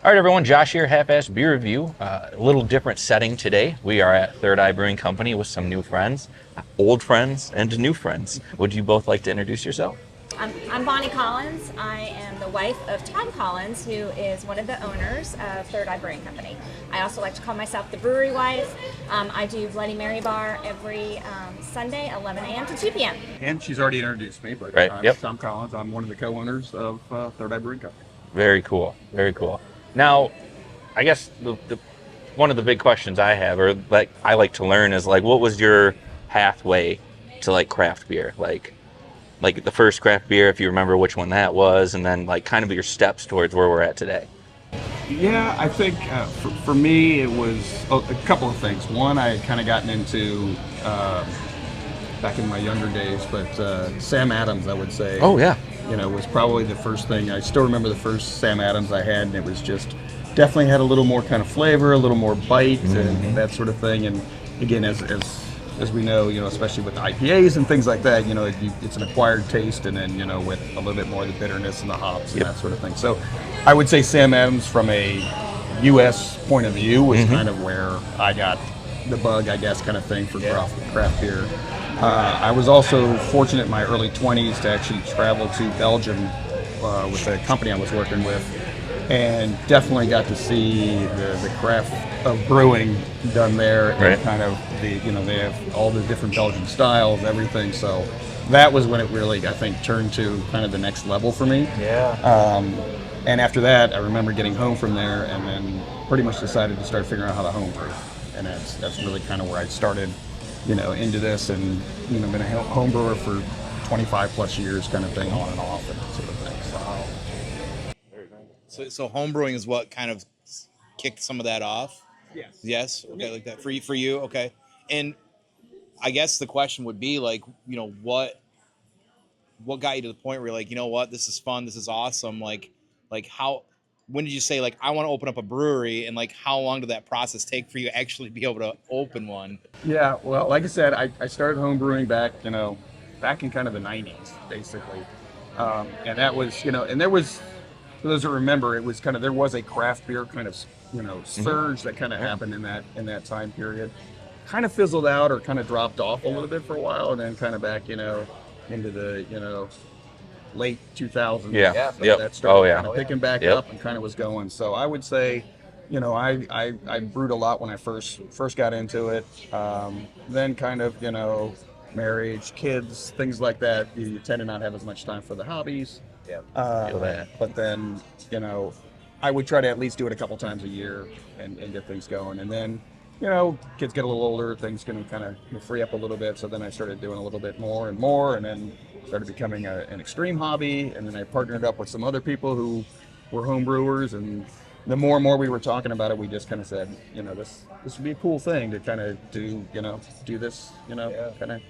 All right, everyone. Josh here, Half-Ass Beer Review. A little different setting today. We are at Third Eye Brewing Company with some new friends, old friends, and new friends. Would you both like to introduce yourself? I'm Bonnie Collins. I am the wife of Tom Collins, who is one of the owners of Third Eye Brewing Company. I also like to call myself the brewery wife. I do Bloody Mary Bar every Sunday, 11 a.m. to 2 p.m. And she's already introduced me, but Right. I'm Yep. Tom Collins. I'm one of the co-owners of Third Eye Brewing Company. Very cool. Very cool. Now, I guess the one of the big questions I have, or like I like to learn, is like, what was your pathway to like craft beer? Like the first craft beer, if you remember which one that was, and then like kind of your steps towards where we're at today. Yeah, I think for me it was a couple of things. One, I had kind of gotten into back in my younger days, but Sam Adams, I would say. Oh yeah. Was probably the first thing. I still remember the first Sam Adams I had, and it was just definitely had a little more kind of flavor, a little more bite, and that sort of thing. And again, as we know, especially with IPAs and things like that, it's an acquired taste, and then with a little bit more of the bitterness and the hops and that sort of thing. So, I would say Sam Adams, from a U.S. point of view, was kind of where I got the bug, I guess, kind of thing for craft beer. I was also fortunate in my early 20s to actually travel to Belgium with a company I was working with, and definitely got to see the craft of brewing done there, and kind of they have all the different Belgian styles, everything. So that was when it really, I think, turned to kind of the next level for me. Yeah. And after that, I remember getting home from there, and then pretty much decided to start figuring out how to home brew, and that's really kind of where I started, into this, and been a home brewer for 25 plus years, kind of thing, on and off, and that sort of thing. So home brewing is what kind of kicked some of that off? Yes. Yes? Okay, like that. For you, okay. And I guess the question would be like, what got you to the point where you're like, you know what, this is fun, this is awesome. Like how, when did you say, like, I want to open up a brewery, and like how long did that process take for you to actually be able to open one? Yeah, well, like I said, I started home brewing back in kind of the 90s, basically. And that was, and there was, for those that remember, it was kind of, there was a craft beer kind of, surge that kind of happened in that time period. Kind of fizzled out, or kind of dropped off a little bit for a while, and then kind of back, into the, late 2000s. Yeah. So Yep. that started Oh, yeah. kind of picking back Yep. up, and kind of was going. So I would say, I brewed a lot when I first got into it. Then kind of, marriage, kids, things like that. You tend to not have as much time for the hobbies. Feel Uh, that. but then, I would try to at least do it a couple times a year, and get things going. And then, kids get a little older, things can kind of free up a little bit. So then I started doing a little bit more and more, and then started becoming an extreme hobby. And then I partnered up with some other people were home brewers, and the more and more we were talking about it, we just kind of said, this would be a cool thing to kind of do this, kind of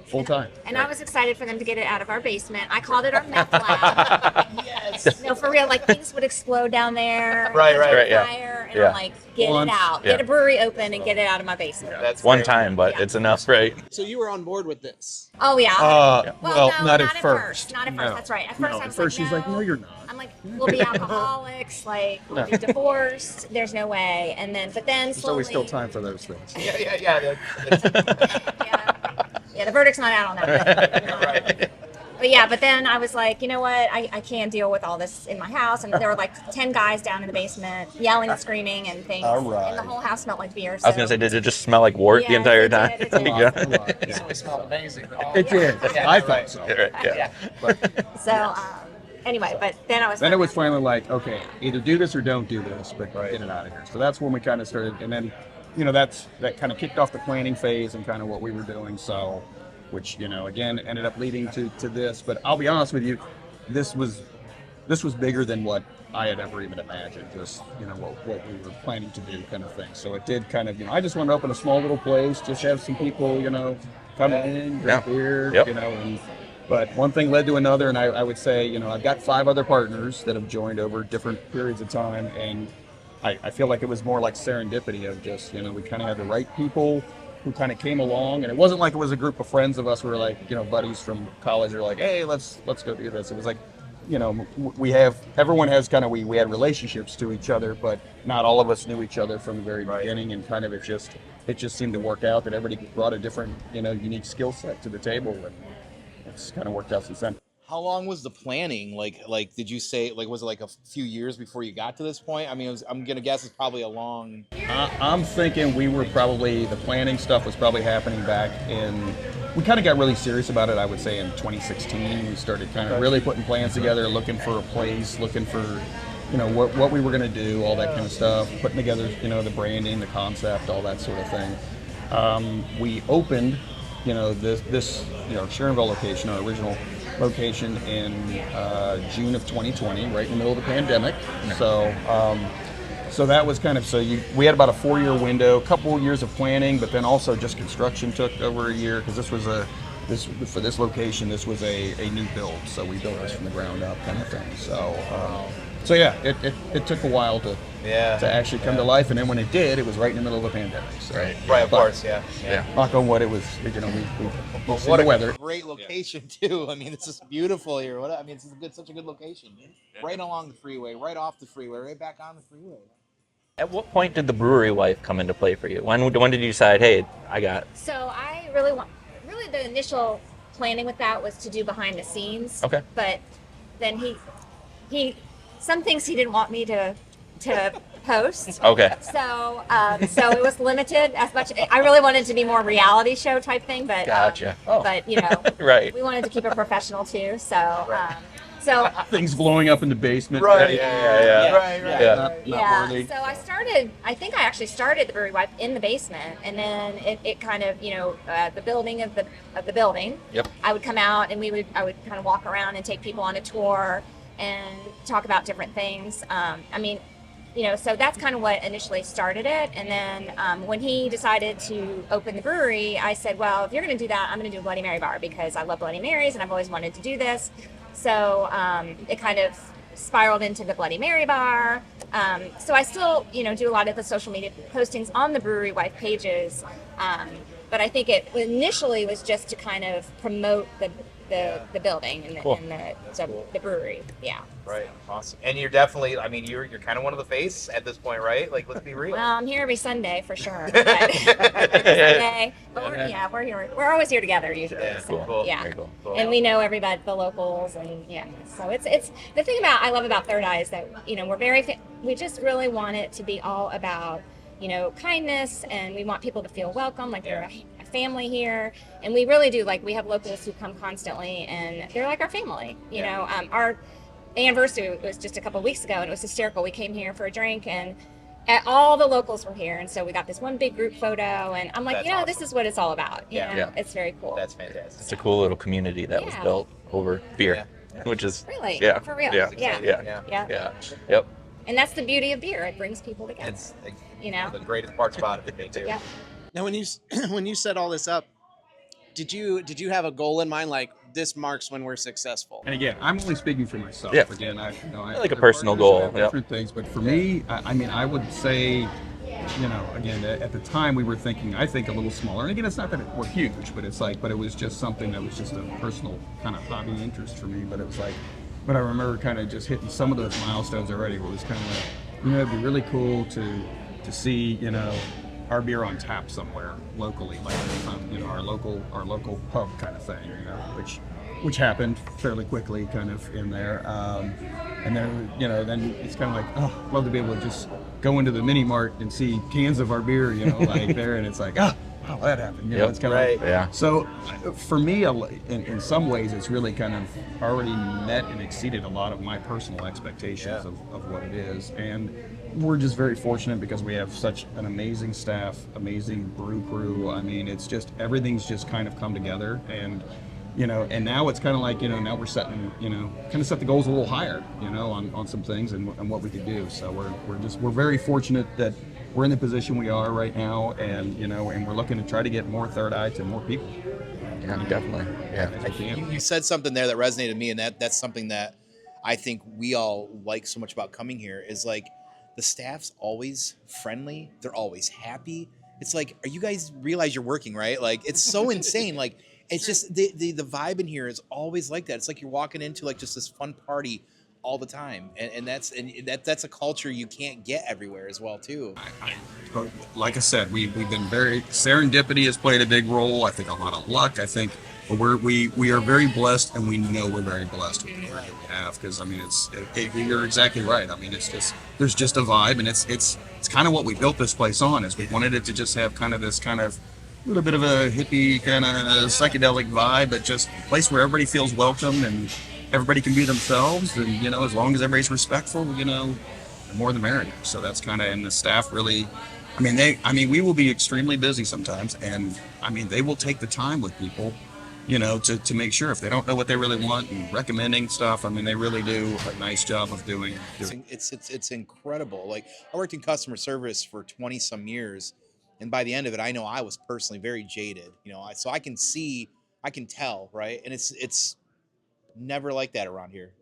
full time. And I was excited for them to get it out of our basement. I called it our meth lab. Yes. No, for real, like things would explode down there. Right, yeah. Fire, and Yeah. I'm like, get Once. it out. Yeah. Get a brewery open and get it out of my basement. That's One great. time, but Yeah. it's enough, right? So you were on board with this? Oh, yeah. Well, no, not at first. Not at No. first, that's right. At No, first, I at was first like, she's like, no, you're not. I'm like, we'll be alcoholics, like, we'll be divorced. There's no way. And then, but then There's slowly. always still time for those things. Yeah. Yeah, the verdict's not out on that. Right. But then I was like, you know what? I can't deal with all this in my house. And there were like 10 guys down in the basement yelling and screaming and things. All right. And the whole house smelled like beer. I was gonna say, did it just smell like wort the Yes, entire it time? did, it did. Yeah. It really smelled amazing. It did. Yeah, I right. thought so. Yeah. So, anyway, but then I was. Then it was finally like, okay, either do this or don't do this, but get it out of here. So that's when we kind of started, and then, that kind of kicked off the planning phase and kind of what we were doing. So, which again ended up leading to this. But I'll be honest with you, this was bigger than what I had ever even imagined. Just what we were planning to do, kind of thing. So it did kind of I just wanted to open a small little place, just have some people come in, drink beer, Yep. and. But one thing led to another, and I would say, I've got 5 other partners that have joined over different periods of time, and I feel like it was more like serendipity of just, we kind of had the right people who kind of came along, and it wasn't like it was a group of friends of us who were like, buddies from college, who were like, hey, let's go do this. It was like everyone has kind of, we had relationships to each other, but not all of us knew each other from the very beginning, and kind of it just seemed to work out that everybody brought a different, unique skill set to the table, and it's kind of worked out since then. How long was the planning? Like did you say, like, was it like a few years before you got to this point? I mean, I'm gonna guess it's probably a long. I'm thinking the planning stuff was probably happening back in, we kind of got really serious about it, I would say, in 2016. We started kind of really putting plans together, looking for a place, looking for, what we were going to do, all that kind of stuff, putting together, the branding, the concept, all that sort of thing. We opened, this Sharonville location, our original location, in June of 2020, right in the middle of the pandemic. So that was kind of, we had about a 4-year window, a couple years of planning, but then also just construction took over a year, because for this location, this was a new build. So we built this from the ground up kind of thing. So yeah, it took a while to actually come to life. And then when it did, it was right in the middle of the pandemic. So, Right, of course, yeah. Knock on wood, it was, we What the a weather. great location too. I mean, this is beautiful here. This is such a good location. Right along the freeway, right off the freeway, right back on the freeway. At what point did the brewery wife come into play for you? When did you decide, hey, I got? So I really the initial planning with that was to do behind the scenes. Okay. But then he some things he didn't want me to post. Okay. So it was limited as much. I really wanted to be more reality show type thing, but Gotcha. But Right. we wanted to keep it professional too. So Things blowing up in the basement. Right. Yeah. Not worthy. So I think I actually started the Brewery Wife in the basement, and then it kind of, the building of the building. Yep. I would come out and I would kind of walk around and take people on a tour and talk about different things. So that's kind of what initially started it. And then when he decided to open the brewery, I said, well, if you're going to do that, I'm going to do a Bloody Mary bar, because I love Bloody Marys and I've always wanted to do this. So it kind of spiraled into the Bloody Mary bar. So I still, do a lot of the social media postings on the Brewery Wife pages. But I think it initially was just to kind of promote the building and, Cool. the brewery. Yeah. Right. Awesome. And you're definitely, you're kind of one of the face at this point, right? Like, let's be real. Well, I'm here every Sunday for sure. But every Sunday. But we're here. We're always here together usually. Yeah, So, cool. Yeah. Very cool. And we know everybody, the locals, and So it's the thing I love about Third Eye is that we're we just really want it to be all about kindness, and we want people to feel welcome, like they're a family here, and we really do. Like, we have locals who come constantly, and they're like our family. Our anniversary was just a couple of weeks ago, and it was hysterical. We came here for a drink, and all the locals were here, and so we got this one big group photo, and I'm like, That's awesome. this is what it's all about. Yeah. It's very cool. That's fantastic. It's a cool little community that was Yeah. built over beer, which is Really? yeah, For real? yeah, Yeah. yeah. Yep. And that's the beauty of beer. It brings people together. It's like, You know? the greatest parts about it for me too. Yeah. Now, when you set all this up, did you have a goal in mind, like this marks when we're successful? And again, I'm only speaking for myself. Yeah. Again, I Like a other personal partners goal, have yep. different things, but for me, I would say, again, at the time we were thinking, I think, a little smaller. And again, it's not that we're huge, but it was just something that was just a personal kind of hobby interest for me. But it was like, but I remember kind of just hitting some of those milestones already, where it was kind of like, it'd be really cool to see, our beer on tap somewhere locally, like our local pub kind of thing, which happened fairly quickly, kind of in there. And then then it's kind of like, oh, love to be able to just go into the mini mart and see cans of our beer, like there, and it's like, oh, wow, that happened. Yep. It's kind of Right. like, Yeah. so for me, in some ways, it's really kind of already met and exceeded a lot of my personal expectations of what it is. And we're just very fortunate because we have such an amazing staff, amazing brew crew. I mean, it's just, everything's just kind of come together. And, and now it's kind of like, now we're setting, kind of set the goals a little higher, on some things and what we could do. So we're very fortunate that we're in the position we are right now, and and we're looking to try to get more Third Eye to more people. Yeah, definitely. Yeah. As we can. You said something there that resonated with me, and that's something that I think we all like so much about coming here is like the staff's always friendly. They're always happy. It's like, are you guys realize you're working, right? Like, it's so insane. Like, It's just the vibe in here is always like that. It's like you're walking into like just this fun party all the time, and that's a culture you can't get everywhere as well too. But like I said, we've been very serendipity has played a big role. I think a lot of luck. I think we are very blessed, and we know we're very blessed with the work that we have. Because I mean, you're exactly right. I mean, it's just there's just a vibe, and it's kind of what we built this place on. Is we wanted it to just have kind of this kind of little bit of a hippie kind of psychedelic vibe, but just a place where everybody feels welcome and everybody can be themselves, and as long as everybody's respectful, the more the merrier. So that's kind of, and the staff really, we will be extremely busy sometimes, and I mean they will take the time with people, to make sure if they don't know what they really want and recommending stuff. I mean they really do a nice job of doing. It's incredible. Like I worked in customer service for 20 some years, and by the end of it, I know I was personally very jaded. So I can tell, right? And it's never like that around here.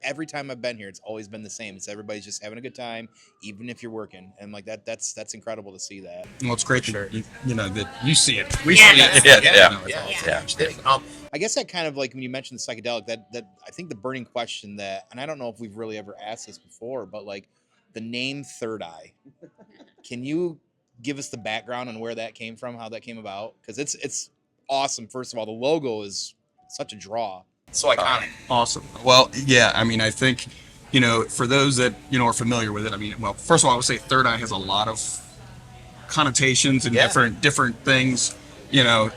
Every time I've been here, it's always been the same. It's everybody's just having a good time, even if you're working. And like that's incredible to see that. Well, it's great that you see it. We see it. Yeah. I guess that kind of like when you mentioned the psychedelic, that I think the burning question and I don't know if we've really ever asked this before, but like the name Third Eye. Can you give us the background on where that came from, how that came about? Because it's awesome. First of all, the logo is such a draw. So iconic. Awesome. Well, yeah, I mean, I think, for those that, are familiar with it, well, first of all, I would say Third Eye has a lot of connotations and different things,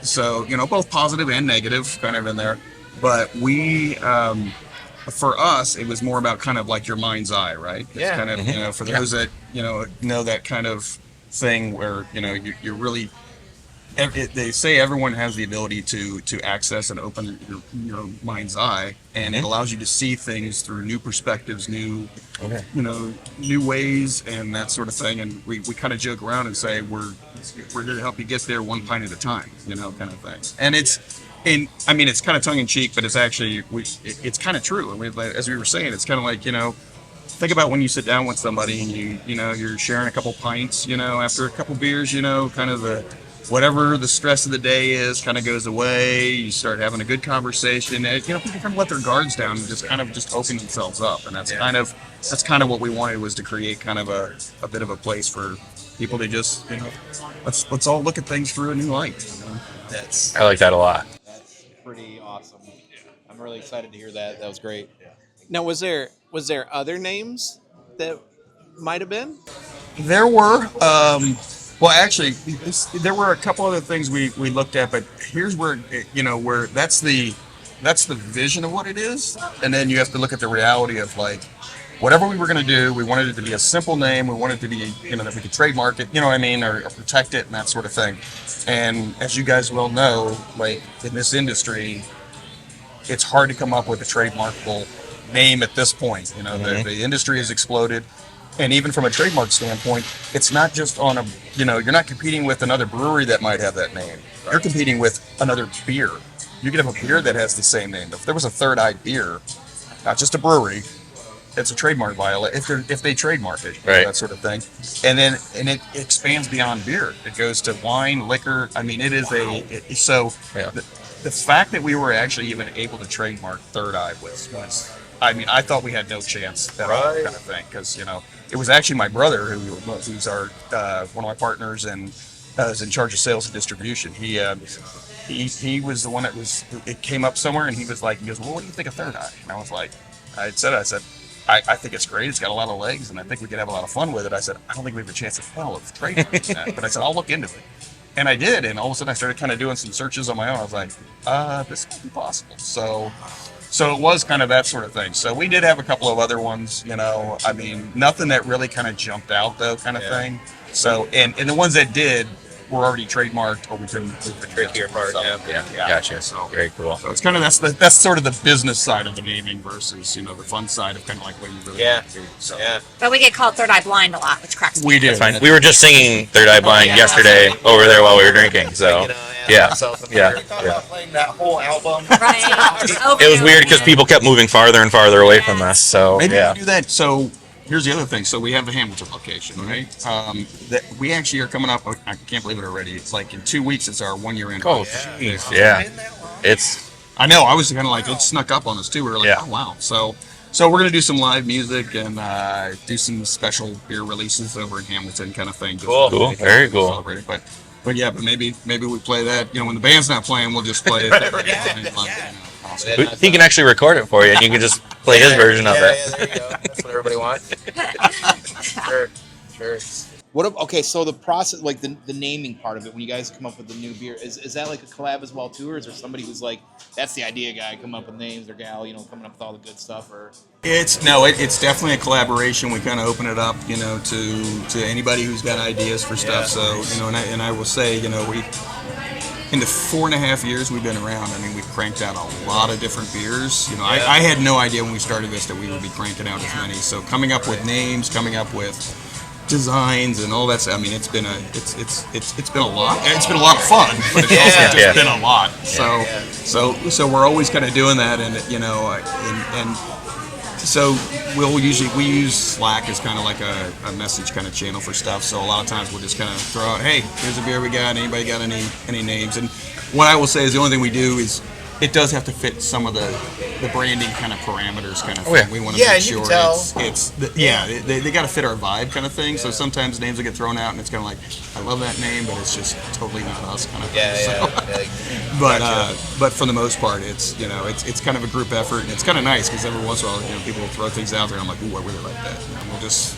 so, both positive and negative kind of in there. But we, for us, it was more about kind of like your mind's eye, right? It's kind of, for those that, know that kind of thing where, you're really, they say everyone has the ability to access and open your mind's eye, and it allows you to see things through new perspectives, new ways, and that sort of thing. And we kind of joke around and say we're here to help you get there one pint at a time, kind of thing. And it's kind of tongue in cheek, but it's actually it's kind of true. I mean, as we were saying, it's kind of like think about when you sit down with somebody and you're sharing a couple pints, after a couple beers, kind of whatever the stress of the day is kind of goes away. You start having a good conversation, and people kind of let their guards down and just open themselves up. And that's kind of what we wanted, was to create kind of a bit of a place for people to just let's all look at things through a new light. I like that a lot. That's pretty awesome. I'm really excited to hear that. That was great. Now, was there other names that might have been? There were. Well, actually, there were a couple other things we looked at, but here's where where that's the vision of what it is, and then you have to look at the reality of like whatever we were going to do. We wanted it to be a simple name. We wanted it to be that we could trademark it, or protect it and that sort of thing. And as you guys well know, like in this industry, it's hard to come up with a trademarkable name at this point. The industry has exploded. And even from a trademark standpoint, it's not just on you're not competing with another brewery that might have that name. You're competing with another beer. You could have a beer that has the same name. If there was a Third Eye beer, not just a brewery, it's a trademark violation if they trademark it, that sort of thing. And it expands beyond beer. It goes to wine, liquor. I mean, it is the fact that we were actually even able to trademark Third Eye was I thought we had no chance at all, kind of thing, because it was actually my brother who's our one of my partners and is in charge of sales and distribution. He was the one it came up somewhere, and he goes, well, what do you think of Third Eye? And I said, I think it's great. It's got a lot of legs, and I think we could have a lot of fun with it. I said, I don't think we have a chance at hell of trademarking that, but I said, I'll look into it. And I did, and all of a sudden I started kind of doing some searches on my own. I was like, this might be possible. So it was kind of that sort of thing. So we did have a couple of other ones, nothing that really kind of jumped out though, kind of thing. So, and the ones that did were already trademarked, or we couldn't move the trickier part. So, yeah. Gotcha. So very cool. So it's kind of that's sort of the business side of the naming versus the fun side of kind of like what you really want to do. So. Yeah. But we get called Third Eye Blind a lot, which cracks me. We did. Fine. We were just singing Third Eye Blind yesterday over there while we were drinking. So yeah. Playing that whole album. Right. It was weird because people kept moving farther and farther away from us. So maybe we do that. So here's the other thing. So we have the Hamilton location, right? That we actually are coming up. I can't believe it already. It's like in 2 weeks. It's our 1 year anniversary. Oh, jeez. Yeah. It's I know. I was kind of like, it snuck up on us too. We were like, Yeah. oh wow. So we're gonna do some live music and do some special beer releases over in Hamilton, kind of thing. Just Cool. Cool. Very cool. Celebrate it. But yeah, but maybe we play that. When the band's not playing, we'll just play it. Awesome. Yeah. he can actually record it for you, and you can just play his version of it. Yeah, there you go. That's what everybody wants. Sure. Okay, so the process, like the naming part of it, when you guys come up with the new beer, is that like a collab as well too, or is there somebody who's like, that's the idea guy, come up with names, or gal, coming up with all the good stuff, or? It's definitely a collaboration. We kind of open it up, to anybody who's got ideas for stuff. Yeah. So, and I will say, we in the 4.5 years we've been around, I mean, we've cranked out a lot of different beers. I had no idea when we started this that we would be cranking out as many. So coming up with names, coming up with designs and all that. I mean, it's been a lot. It's been a lot of fun, but it's also just been a lot. So we're always kind of doing that, and and so we use Slack as kind of like a message kind of channel for stuff. So a lot of times we'll just kind of throw out, hey, here's a beer we got. Anybody got any names? And what I will say is the only thing we do is it does have to fit some of the branding kind of parameters kind of thing. Oh, yeah. We want to make and sure you can tell. they got to fit our vibe kind of thing. So sometimes names will get thrown out and it's kind of like, I love that name, but it's just totally not us kind of thing. So, but for the most part, it's it's kind of a group effort, and it's kind of nice because every once in a while people will throw things out there and I'm like, ooh, I really like that. And we'll just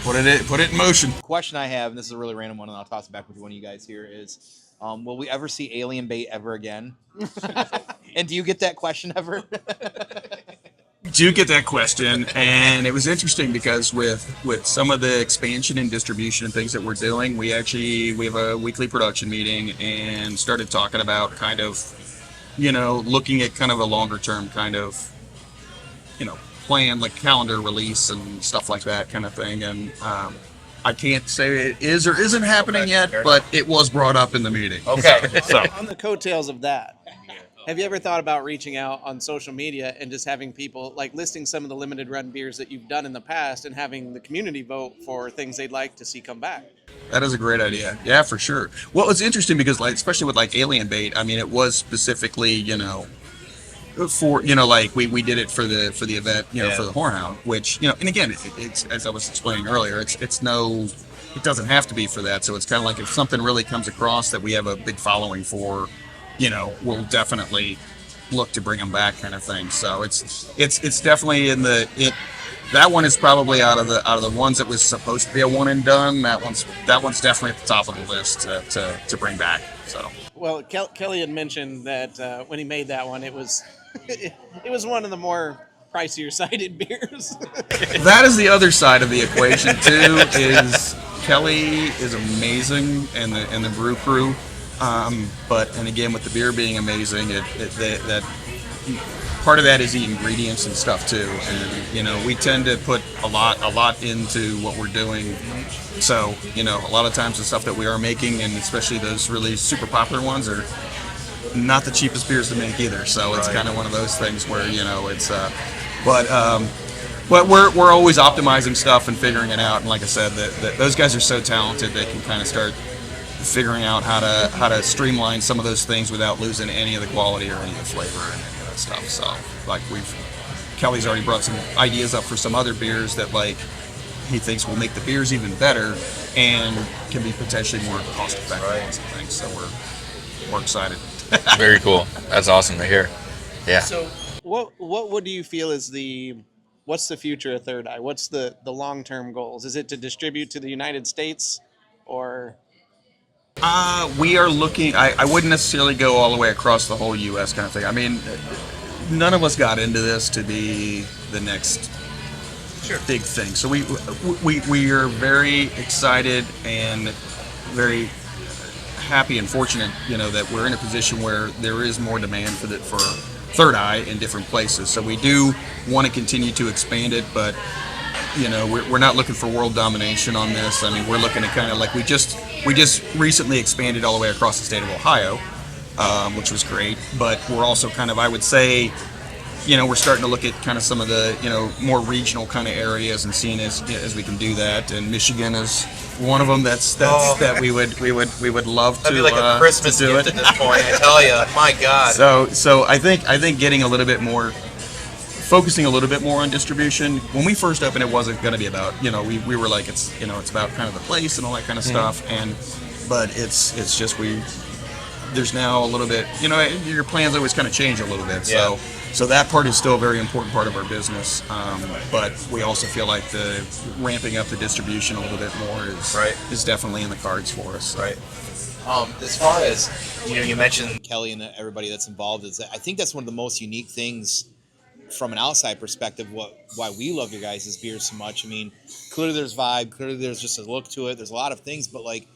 put it in motion. Question I have, and this is a really random one, and I'll toss it back with one of you guys here, is will we ever see alien bait ever again? And do you get that question ever? Do get that question, and it was interesting because with some of the expansion and distribution and things that we're doing, we have a weekly production meeting and started talking about kind of looking at kind of a longer term kind of plan, like calendar release and stuff like that kind of thing. And I can't say it is or isn't happening yet, but it was brought up in the meeting. Okay. So On the coattails of that, have you ever thought about reaching out on social media and just having people like listing some of the limited run beers that you've done in the past and having the community vote for things they'd like to see come back? that is a great idea. Yeah, for sure. Well, it's interesting because especially with Alien Bait, I mean, it was specifically, for like we did it for the event, for the Whorehound, which and again, it's as I was explaining earlier, it doesn't have to be for that. So it's kind of like if something really comes across that we have a big following for, we'll definitely look to bring them back, kind of thing. So it's definitely that one is probably out of the ones that was supposed to be a one and done. That one's definitely at the top of the list to bring back. So. Well, Kelly had mentioned that when he made that one, it was it was one of the more pricier sided beers. That is the other side of the equation too. Is Kelly is amazing and the brew crew, and again with the beer being amazing, that part of that is the ingredients and stuff too. And we tend to put a lot into what we're doing. So a lot of times the stuff that we are making, and especially those really super popular ones, are not the cheapest beers to make either. So it's kind of one of those things where it's but we're always optimizing stuff and figuring it out. And like I said, that those guys are so talented, they can kind of start figuring out how to streamline some of those things without losing any of the quality or any of the flavor and any of that stuff. So like Kelly's already brought some ideas up for some other beers that he thinks will make the beers even better and can be potentially more cost effective and some things. So we're excited. Very cool. That's awesome to hear. Yeah. So what do you feel is what's the future of Third Eye? What's the long-term goals? Is it to distribute to the United States, or? We are looking, I wouldn't necessarily go all the way across the whole U.S. kind of thing. I mean, none of us got into this to be the next big thing. So we are very excited and very happy and fortunate, that we're in a position where there is more demand for Third Eye in different places. So we do want to continue to expand it, but we're not looking for world domination on this. I mean, we're looking at kind of like we just recently expanded all the way across the state of Ohio, which was great. But we're also kind of, I would say, we're starting to look at kind of some of the, more regional kind of areas and seeing as we can do that. And Michigan is one of them that we would love to. That'd be like a Christmas to do gift it. at this point. I tell you, my God. So I think getting a little bit more, focusing a little bit more on distribution. When we first opened, it wasn't going to be about, we were like, it's about kind of the place and all that kind of stuff. But it's just there's now a little bit, your plans always kind of change a little bit. Yeah. So that part is still a very important part of our business. But we also feel like the ramping up the distribution a little bit more is definitely in the cards for us. Right. As far as, you mentioned Kelly and everybody that's involved, is that I think that's one of the most unique things from an outside perspective, why we love your guys' beers so much. I mean, clearly there's vibe, clearly there's just a look to it, there's a lot of things, but like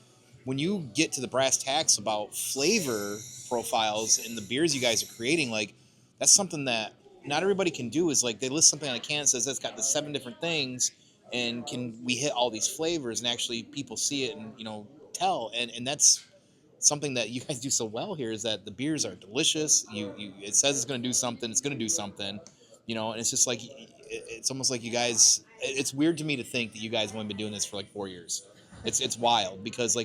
when you get to the brass tacks about flavor profiles and the beers you guys are creating, like that's something that not everybody can do. Is like they list something on a can that says it's got the 7 different things, and can we hit all these flavors, and actually people see it and tell, and that's something that you guys do so well here, is that the beers are delicious. It says it's going to do something, it's going to do something. And it's just like, it's almost like you guys, it's weird to me to think that you guys have only been doing this for like 4 years. It's wild because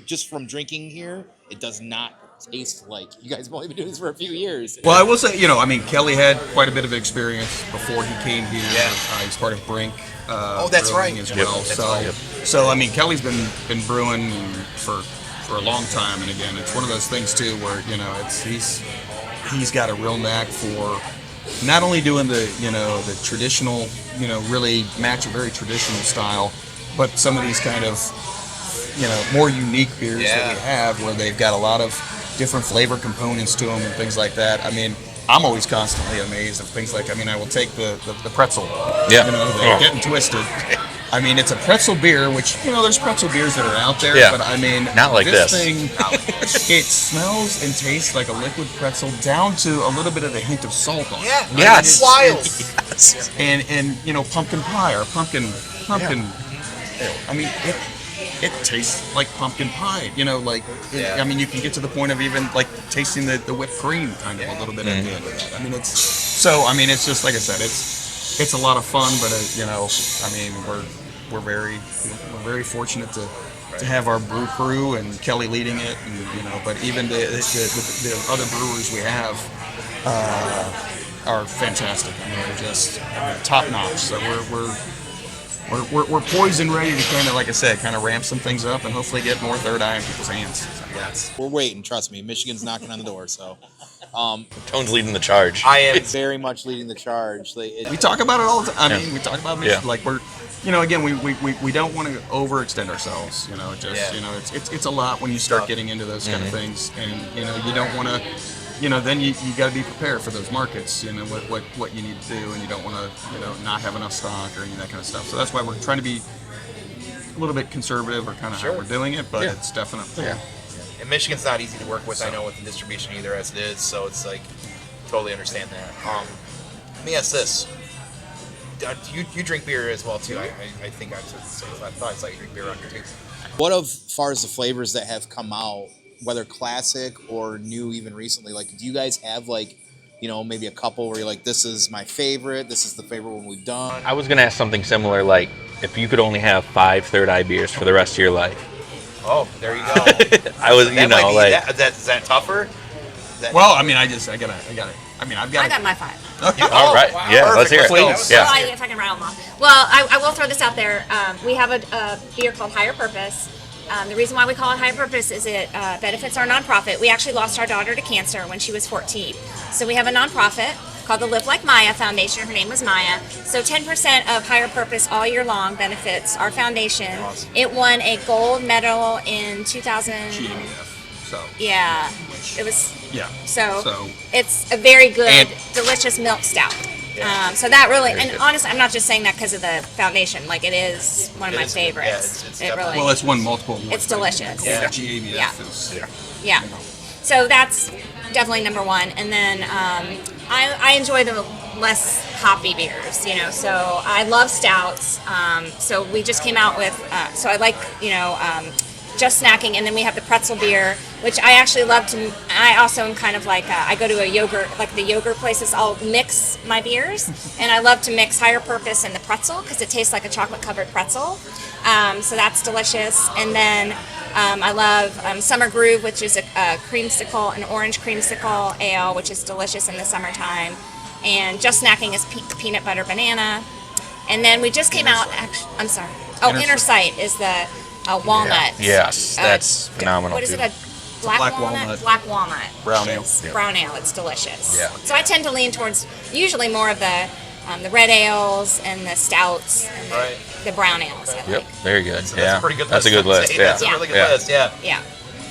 just from drinking here, it does not taste like you guys have only been doing this for a few years. Well, I will say, Kelly had quite a bit of experience before he came here. Yeah. He's part of Brink. That's Brewing right. as well. Yep, that's So Kelly's been brewing for a long time, and again, it's one of those things too where he's got a real knack for not only doing the traditional, really match a very traditional style, but some of these kind of, more unique beers that we have where they've got a lot of different flavor components to them and things like that. I mean, I'm always constantly amazed at things like, I will take the pretzel, getting twisted. I mean, it's a pretzel beer, which, there's pretzel beers that are out there, but I mean, not like this. Thing, it smells and tastes like a liquid pretzel down to a little bit of a hint of salt on it. Yeah, yes. Wild. Yes. And pumpkin pie or pumpkin. I mean, it tastes like pumpkin pie. I mean, you can get to the point of even like tasting the whipped cream kind of a little bit at the end of that. I mean, it's just like I said, it's a lot of fun, but we're very fortunate to have our brew crew and Kelly leading it, and but even the other brewers we have are fantastic. I mean, they're just top notch. So we're poised and ready to kind of, like I said, kind of ramp some things up and hopefully get more third eye in people's hands. So, yes, we're waiting. Trust me, Michigan's knocking on the door. So. Tone's leading the charge. I am very much leading the charge. We talk about it all the time. I mean, we talk about like we're, again, we don't want to overextend ourselves. It's a lot when you start getting into those kind of things, and you don't want to. Then you got to be prepared for those markets. What you need to do, and you don't want to not have enough stock or any of that kind of stuff. So that's why we're trying to be a little bit conservative, or kind of how we're doing it. But it's definitely. And Michigan's not easy to work with, I know, with the distribution either, as it is. So it's like, totally understand that. Let me ask this: you drink beer as well too? I think I thought I saw you drink beer on here too. What of far as the flavors that have come out, whether classic or new, even recently? Like, do you guys have maybe a couple where you're like, this is my favorite, this is the favorite one we've done? I was gonna ask something similar, like if you could only have 5 third eye beers for the rest of your life. Oh, there you go. I was, is that tougher? Well, I mean, I got it. I mean, I got my 5. All right. Wow. Yeah, let's hear it. Please. Yeah. Well, if I can rattle them off. Well, I will throw this out there. We have a beer called Higher Purpose. The reason why we call it Higher Purpose is it benefits our nonprofit. We actually lost our daughter to cancer when she was 14. So we have a nonprofit called the Live Like Maya Foundation. Her name was Maya. So 10% of Higher Purpose all year long benefits our foundation. Awesome. It won a gold medal in 2000. So. Yeah. It was. Yeah. So it's a very good, delicious milk stout. So that really, and honestly, I'm not just saying that because of the foundation. Like, it is one of my favorites. It's it really. Well, it's won multiple awards. It's delicious. Yeah. GABF is. Yeah. So that's definitely number one. And then I enjoy the less hoppy beers, So I love stouts. So we just came out with. So I like, just snacking, and then we have the pretzel beer, which I actually love to. I also am kind of like I go to a yogurt, like the yogurt places. I'll mix my beers, and I love to mix Higher Purpose and the pretzel because it tastes like a chocolate covered pretzel. So that's delicious. And then I love Summer Groove, which is a creamsicle, an orange creamsicle ale, which is delicious in the summertime. And just snacking is peanut butter banana. And then we just came out. Actually, I'm sorry. Oh, Inner Sight is the walnut. Yes, that's phenomenal. What is too. it? A black walnut? Black walnut. Brown ale. Yeah. Brown ale. It's delicious. Yeah. So I tend to lean towards usually more of the red ales and the stouts and Right. the brown ales. I Yep, like. very good. So yeah, that's a pretty good That's list. a good I'd list. say. Yeah, That's a really good yeah. list. Yeah. Yeah.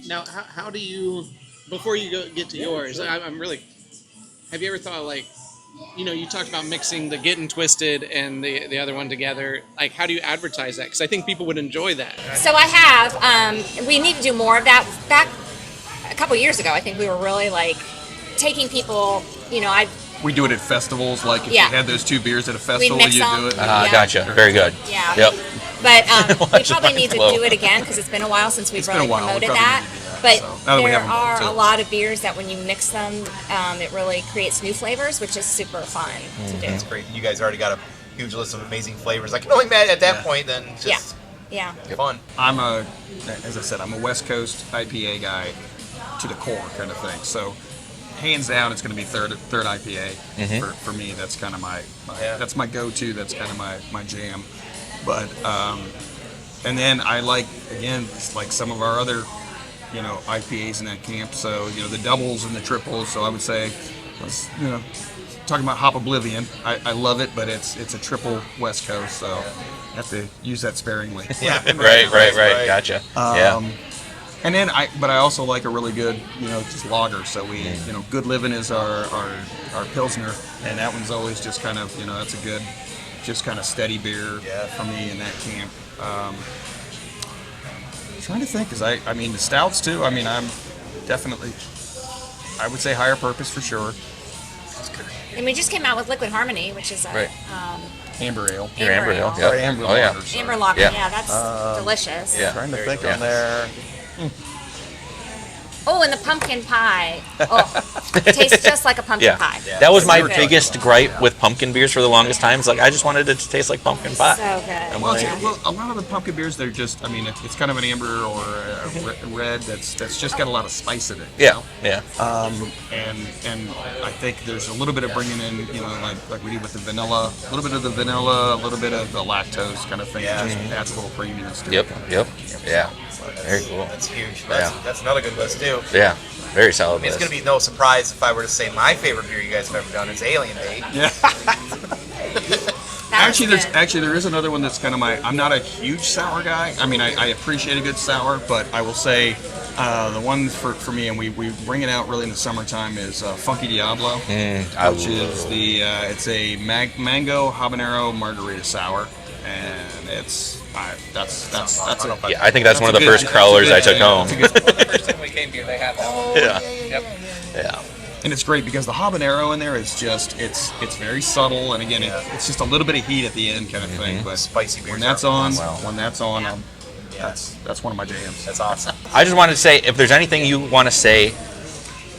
Now, how do you, before you get to yours, I'm really, have you ever thought, like, you talked about mixing the Getting Twisted and the other one together. Like, how do you advertise that? Because I think people would enjoy that. So I have. We need to do more of that. Back a couple years ago, I think we were really like taking people. We do it at festivals. Like if Yeah. you had those two beers at a festival, mix you them. do it. Yeah. Gotcha. Very good. Yeah. Yep. But we Watch probably mine need to flow. do it again because it's been a while since we've It's been really a while. We promoted probably that. need to do that, But so. Now that we there have them are too. a lot of beers that when you mix them, it really creates new flavors, which is super fun to do. It's great. You guys already got a huge list of amazing flavors. I can only imagine at that Yeah. point then just Yeah. fun. As I said, I'm a West Coast IPA guy to the core kind of thing. So hands down, it's going to be third IPA for me. That's kind of my Yeah. that's my go-to. That's kind of my jam. But and then I like, again, it's like some of our other IPAs in that camp. So the doubles and the triples. So I would say, talking about Hop Oblivion, I love it, but it's a triple West Coast, so I have to use that sparingly. Yeah. Right. Gotcha. Yeah. And then I also like a really good, just lager. So we, Good Living is our Pilsner, and that one's always just kind of, that's a good, just kind of steady beer for me in that camp. Trying to think, because I mean, the stouts too, I'm definitely, I would say Higher Purpose for sure. And we just came out with Liquid Harmony, which is a Right. Amber Ale. Your amber ale. ale. Yep. Amber Oh yeah. lager, sorry. Amber lager. Yeah. Yeah, that's delicious. Yeah. Trying to Very think good. on there. Oh, and the pumpkin pie. Oh, it tastes just like a pumpkin Yeah. pie. That was my So good. biggest gripe with pumpkin beers for the longest time. It's like I just wanted it to taste like pumpkin pie. So good. And Well, when Yeah. a lot of the pumpkin beers, they're just, it's kind of an amber or a red that's just got a lot of spice in it. you Yeah. know? Yeah. And I think there's a little bit of bringing in, like we did with the vanilla, a little bit of the vanilla, a little bit of the lactose kind of thing. Yeah. It just adds a little creaminess to Yep. it. Yep. Yeah. Very cool. That's huge. Yeah. That's another good list too. Yeah. Very solid. I mean, it's list. going to be no surprise if I were to say my favorite beer you guys have ever done is Alien Bait. Yeah. That Actually, was good. there is another one that's kind of I'm not a huge sour guy. I mean, I appreciate a good sour, but I will say the one for me, and we bring it out really in the summertime, is Funky Diablo, which is it's a mango habanero margarita sour, and that's Yeah, I think that's one of the first crawlers I took home. First time we came here, they had that. Yeah. Yeah. and it's great because the habanero in there is just it's very subtle, and again it's just a little bit of heat at the end kind of thing. But Spicy beers when that's are on, fun. that's one of my jams. That's awesome. I just wanted to say, if there's anything you want to say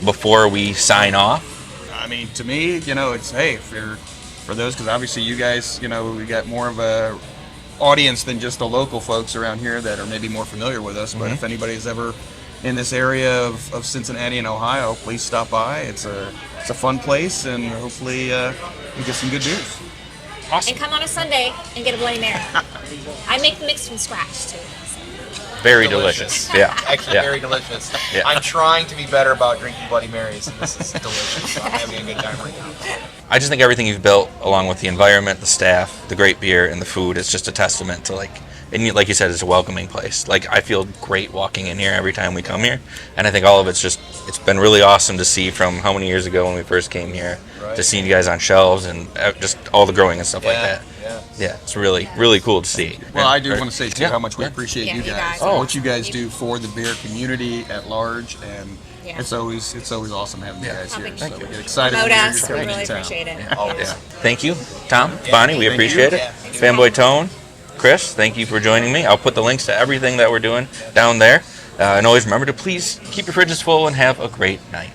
before we sign off. I mean, to me, it's hey, for those, because obviously you guys, we got more of a audience than just the local folks around here that are maybe more familiar with us. But if anybody's ever in this area of Cincinnati and Ohio, please stop by. It's a fun place, and hopefully we get some good beers. And come on a Sunday and get a Bloody Mary. I make the mix from scratch too. Very delicious. Yeah. Actually, Yeah. very delicious. Yeah. I'm trying to be better about drinking Bloody Marys, and this is delicious. I'm having a good time right now. I just think everything you've built, along with the environment, the staff, the great beer, and the food, is just a testament to like you said, it's a welcoming place. Like, I feel great walking in here every time we come here, and I think all of it's been really awesome to see from how many years ago when we first came here to seeing you guys on shelves and just all the growing and stuff like that. Yeah, it's really, really cool to see. Well, I do want to say too Yeah. how much we Yeah. appreciate Yeah, you you guys, guys. and what you guys do for the beer community at large, and Yeah. it's always awesome having you guys here. Thank So you. we get excited Promote when us. you're We coming really to town. appreciate it. Yeah. Thank you, Tom, Bonnie. We Thank appreciate you. it. Yeah. Fanboy Tone. Chris, thank you for joining me. I'll put the links to everything that we're doing down there. And always remember to please keep your fridges full and have a great night.